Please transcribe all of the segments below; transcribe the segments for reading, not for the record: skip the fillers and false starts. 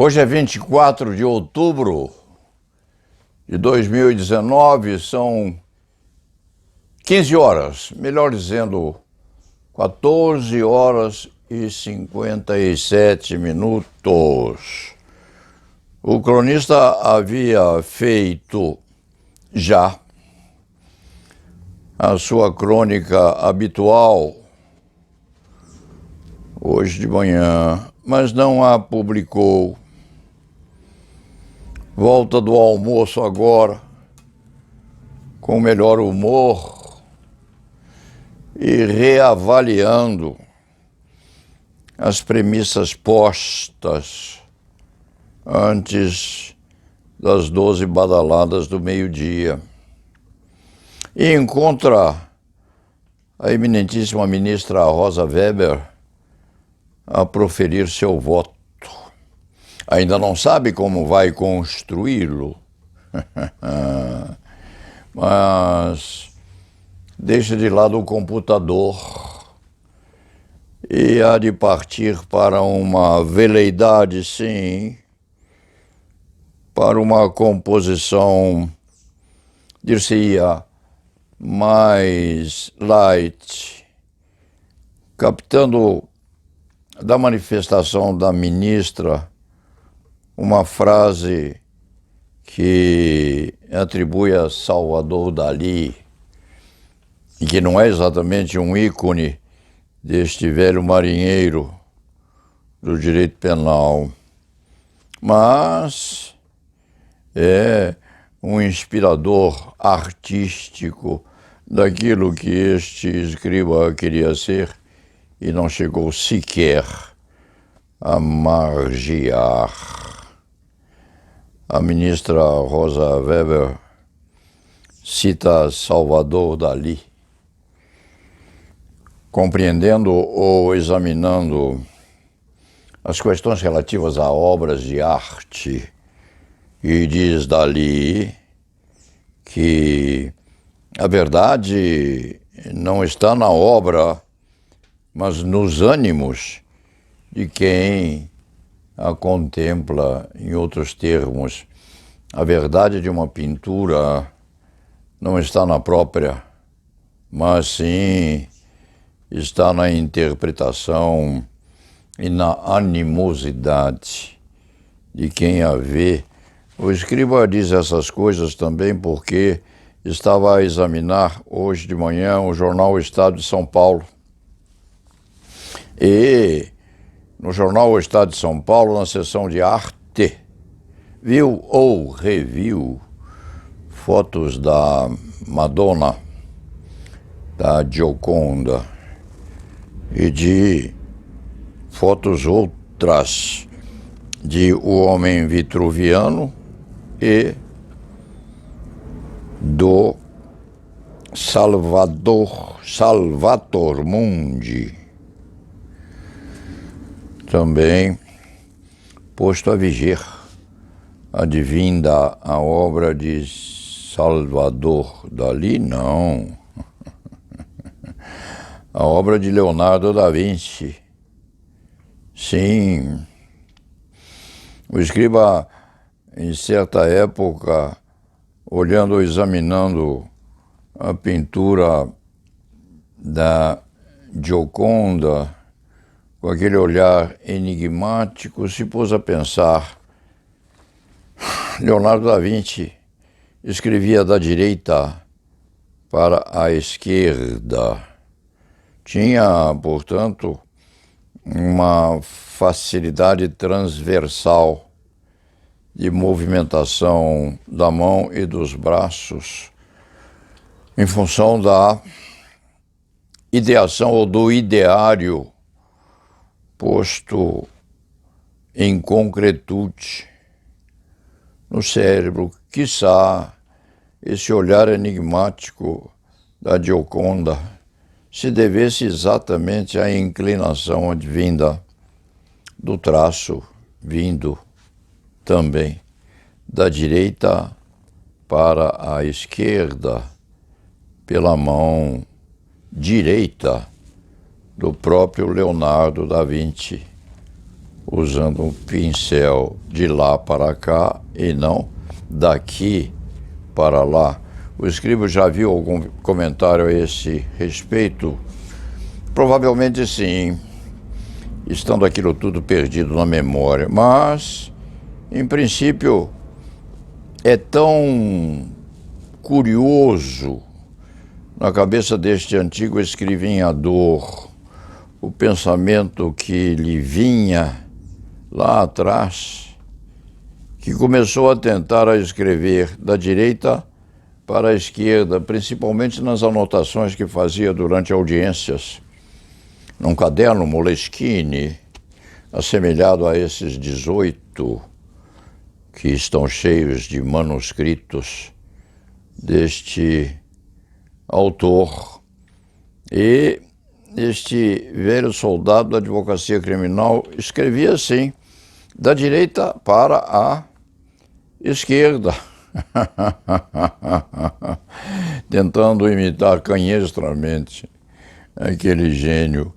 Hoje é 24 de outubro de 2019, são 15 horas, melhor dizendo, 14 horas e 57 minutos. O cronista havia feito já a sua crônica habitual hoje de manhã, mas não a publicou. Volta do almoço agora, com melhor humor e reavaliando as premissas postas antes das 12 badaladas do meio-dia. E encontra a eminentíssima ministra Rosa Weber a proferir seu voto. Ainda não sabe como vai construí-lo, mas deixa de lado o computador e há de partir para uma veleidade, sim, para uma composição, dir-se-ia, mais light, captando da manifestação da ministra uma frase que atribui a Salvador Dalí, e que não é exatamente um ícone deste velho marinheiro do direito penal, mas é um inspirador artístico daquilo que este escriba queria ser e não chegou sequer a margear. A ministra Rosa Weber cita Salvador Dalí, compreendendo ou examinando as questões relativas a obras de arte, e diz Dalí que a verdade não está na obra, mas nos ânimos de quem a contempla. Em outros termos, a verdade de uma pintura não está na própria, mas sim está na interpretação e na animosidade de quem a vê. O escriba diz essas coisas também porque estava a examinar hoje de manhã o jornal Estado de São Paulo. E no jornal O Estado de São Paulo, na seção de arte, viu ou reviu fotos da Madonna, da Gioconda e de fotos outras de O Homem Vitruviano e do Salvator Mundi, também posto a vigiar, adivinha a obra de Salvador Dalí? Não. A obra de Leonardo da Vinci. Sim. O escriba, em certa época, olhando ou examinando a pintura da Gioconda, com aquele olhar enigmático, se pôs a pensar. Leonardo da Vinci escrevia da direita para a esquerda. Tinha, portanto, uma facilidade transversal de movimentação da mão e dos braços em função da ideação ou do ideário posto em concretude no cérebro. Quiçá esse olhar enigmático da Gioconda se devesse exatamente à inclinação advinda do traço vindo também da direita para a esquerda pela mão direita do próprio Leonardo da Vinci, usando um pincel de lá para cá e não daqui para lá. O escriba já viu algum comentário a esse respeito? Provavelmente sim, estando aquilo tudo perdido na memória, mas, em princípio, é tão curioso na cabeça deste antigo escrivinhador o pensamento que lhe vinha lá atrás, que começou a tentar a escrever da direita para a esquerda, principalmente nas anotações que fazia durante audiências, num caderno Moleskine, assemelhado a esses 18 que estão cheios de manuscritos deste autor. E este velho soldado da advocacia criminal escrevia assim, da direita para a esquerda, tentando imitar canhestramente aquele gênio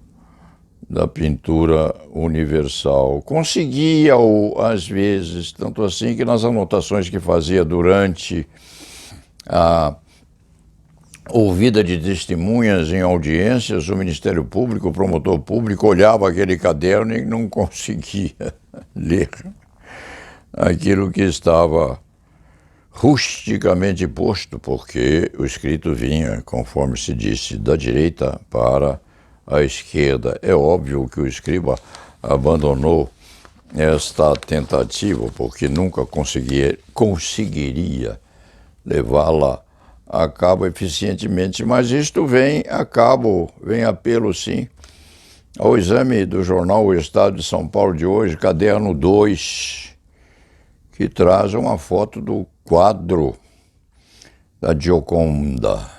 da pintura universal. Conseguia-o às vezes, tanto assim que nas anotações que fazia durante a ouvida de testemunhas em audiências, o Ministério Público, o promotor público, olhava aquele caderno e não conseguia ler aquilo que estava rusticamente posto, porque o escrito vinha, conforme se disse, da direita para a esquerda. É óbvio que o escriba abandonou esta tentativa, porque nunca conseguiria levá-la a cabo eficientemente, mas isto vem a pelo sim, ao exame do jornal O Estado de São Paulo de hoje, caderno 2, que traz uma foto do quadro da Gioconda,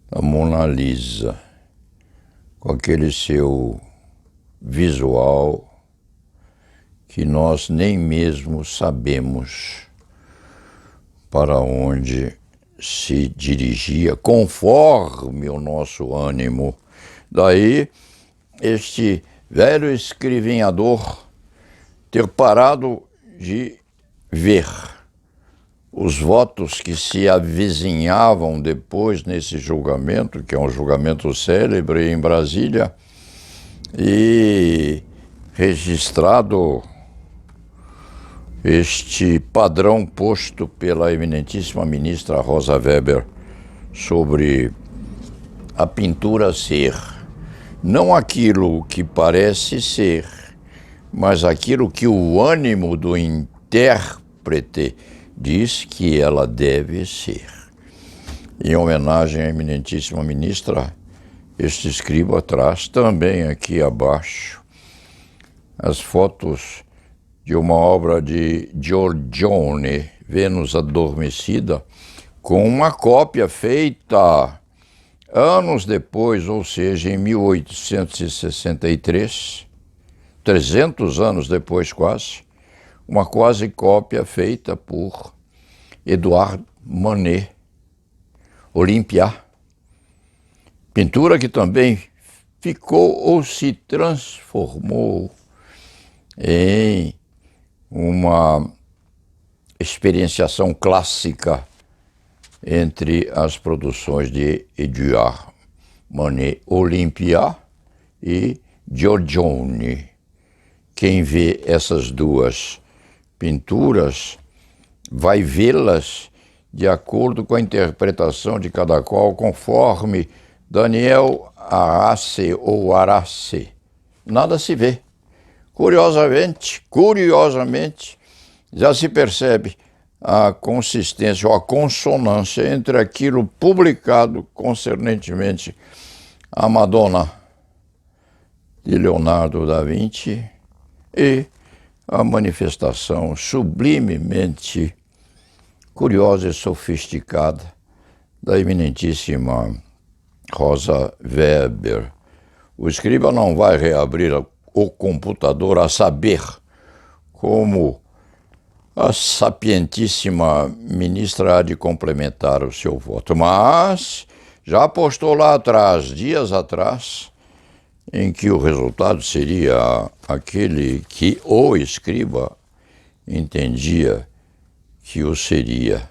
da Mona Lisa, com aquele seu visual que nós nem mesmo sabemos para onde se dirigia, conforme o nosso ânimo. Daí, este velho escrivinhador ter parado de ver os votos que se avizinhavam depois nesse julgamento, que é um julgamento célebre em Brasília, e registrado este padrão posto pela eminentíssima ministra Rosa Weber sobre a pintura ser não aquilo que parece ser, mas aquilo que o ânimo do intérprete diz que ela deve ser. Em homenagem à eminentíssima ministra, este escriba traz também aqui abaixo as fotos de uma obra de Giorgione, Vênus Adormecida, com uma cópia feita anos depois, ou seja, em 1863, 300 anos depois quase, uma quase cópia feita por Edouard Manet, Olympia, pintura que também ficou ou se transformou em uma experienciação clássica entre as produções de Edouard Manet, Olympia e Giorgione. Quem vê essas duas pinturas vai vê-las de acordo com a interpretação de cada qual, conforme Daniel Arace ou Arace. Nada se vê. Curiosamente, já se percebe a consistência ou a consonância entre aquilo publicado concernentemente a Madonna de Leonardo da Vinci e a manifestação sublimemente curiosa e sofisticada da eminentíssima Rosa Weber. O escriba não vai reabrir o computador a saber como a sapientíssima ministra há de complementar o seu voto, mas já postou lá atrás, dias atrás, em que o resultado seria aquele que o escriba entendia que o seria.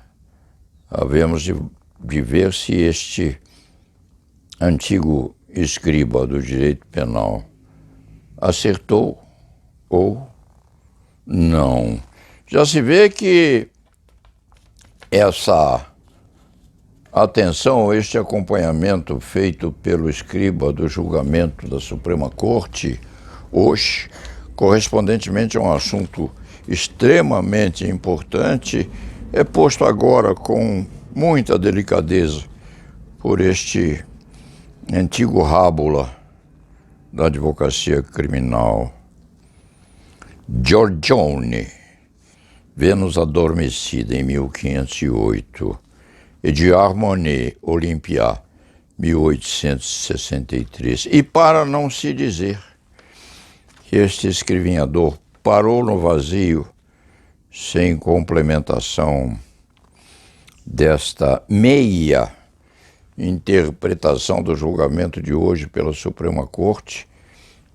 Havemos de ver se este antigo escriba do direito penal acertou ou não. Já se vê que essa atenção, este acompanhamento feito pelo escriba do julgamento da Suprema Corte hoje, correspondentemente a um assunto extremamente importante, é posto agora com muita delicadeza por este antigo rábula da advocacia criminal. Giorgione, Vênus Adormecida, em 1508, Edouard Monet, Olympia, 1863. E para não se dizer que este escrivinhador parou no vazio sem complementação desta meia interpretação do julgamento de hoje pela Suprema Corte,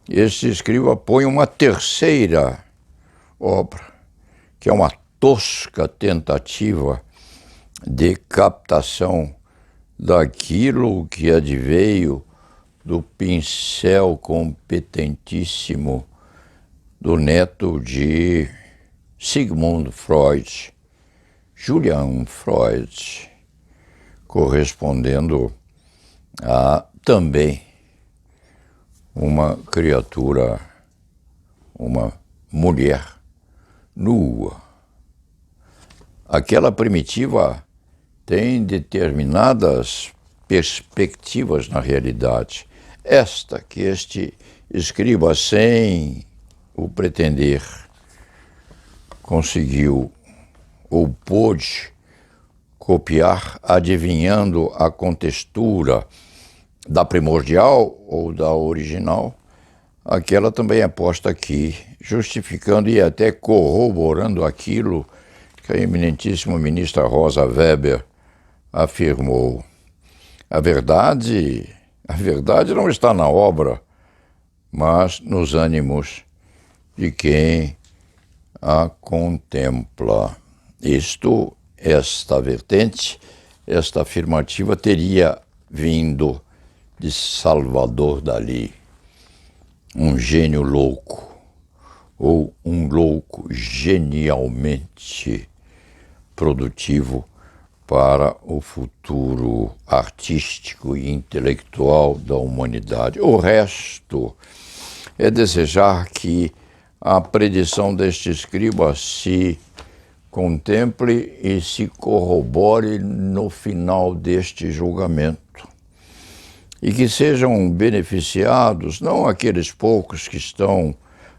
este escriba põe uma terceira obra, que é uma tosca tentativa de captação daquilo que adveio do pincel competentíssimo do neto de Sigmund Freud, Julian Freud, correspondendo a também uma criatura, uma mulher nua. Aquela primitiva tem determinadas perspectivas na realidade. Esta que este escriba, sem o pretender, conseguiu ou pôde copiar, adivinhando a contextura da primordial ou da original, aquela também é posta aqui, justificando e até corroborando aquilo que a eminentíssima ministra Rosa Weber afirmou. A verdade não está na obra, mas nos ânimos de quem a contempla. Esta vertente, esta afirmativa teria vindo de Salvador Dalí, um gênio louco, ou um louco genialmente produtivo para o futuro artístico e intelectual da humanidade. O resto é desejar que a predição deste escriba se contemple e se corrobore no final deste julgamento, e que sejam beneficiados não aqueles poucos que estão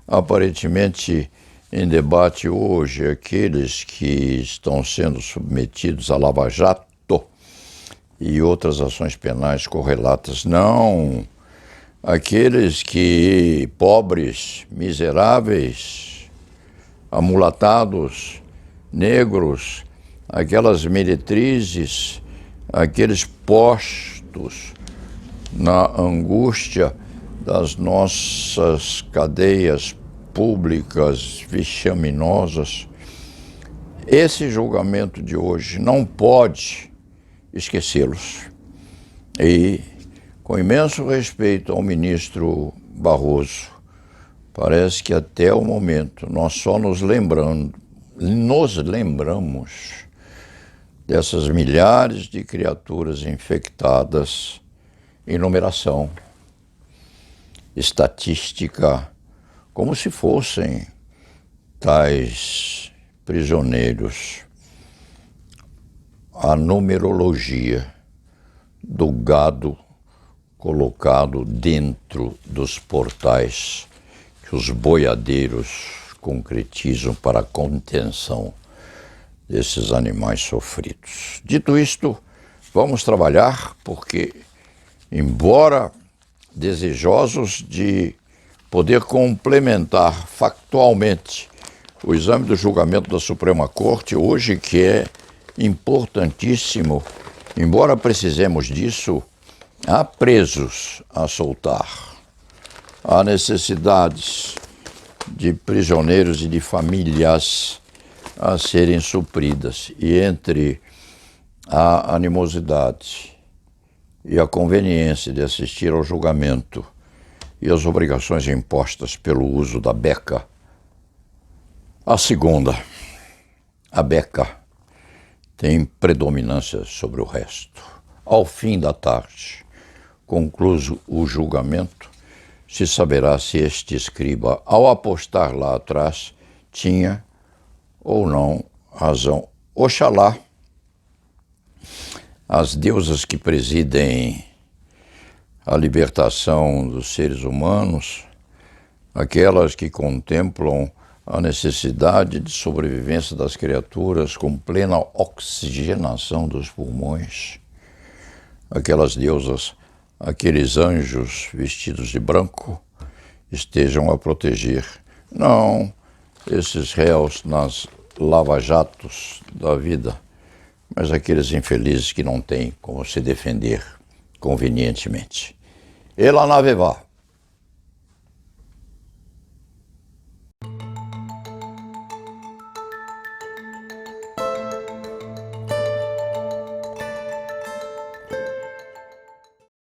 aparentemente em debate hoje, aqueles que estão sendo submetidos a Lava Jato e outras ações penais correlatas, não. Aqueles que, pobres, miseráveis, amulatados, negros, aquelas meretrizes, aqueles postos na angústia das nossas cadeias públicas vexaminosas. Esse julgamento de hoje não pode esquecê-los. E, com imenso respeito ao ministro Barroso, parece que até o momento nós só nos lembramos dessas milhares de criaturas infectadas em numeração, estatística, como se fossem tais prisioneiros. A numerologia do gado colocado dentro dos portais que os boiadeiros concretizam para a contenção desses animais sofridos. Dito isto, vamos trabalhar, porque, embora desejosos de poder complementar factualmente o exame do julgamento da Suprema Corte, hoje, que é importantíssimo, embora precisemos disso, há presos a soltar. Há necessidades de prisioneiros e de famílias a serem supridas. E entre a animosidade e a conveniência de assistir ao julgamento e as obrigações impostas pelo uso da beca, a segunda, a beca, tem predominância sobre o resto. Ao fim da tarde, concluso o julgamento, se saberá se este escriba, ao apostar lá atrás, tinha ou não razão. Oxalá as deusas que presidem a libertação dos seres humanos, aquelas que contemplam a necessidade de sobrevivência das criaturas com plena oxigenação dos pulmões, aquelas deusas, aqueles anjos vestidos de branco, estejam a proteger, não esses réus nas lava-jatos da vida, mas aqueles infelizes que não têm como se defender convenientemente. E la nave va.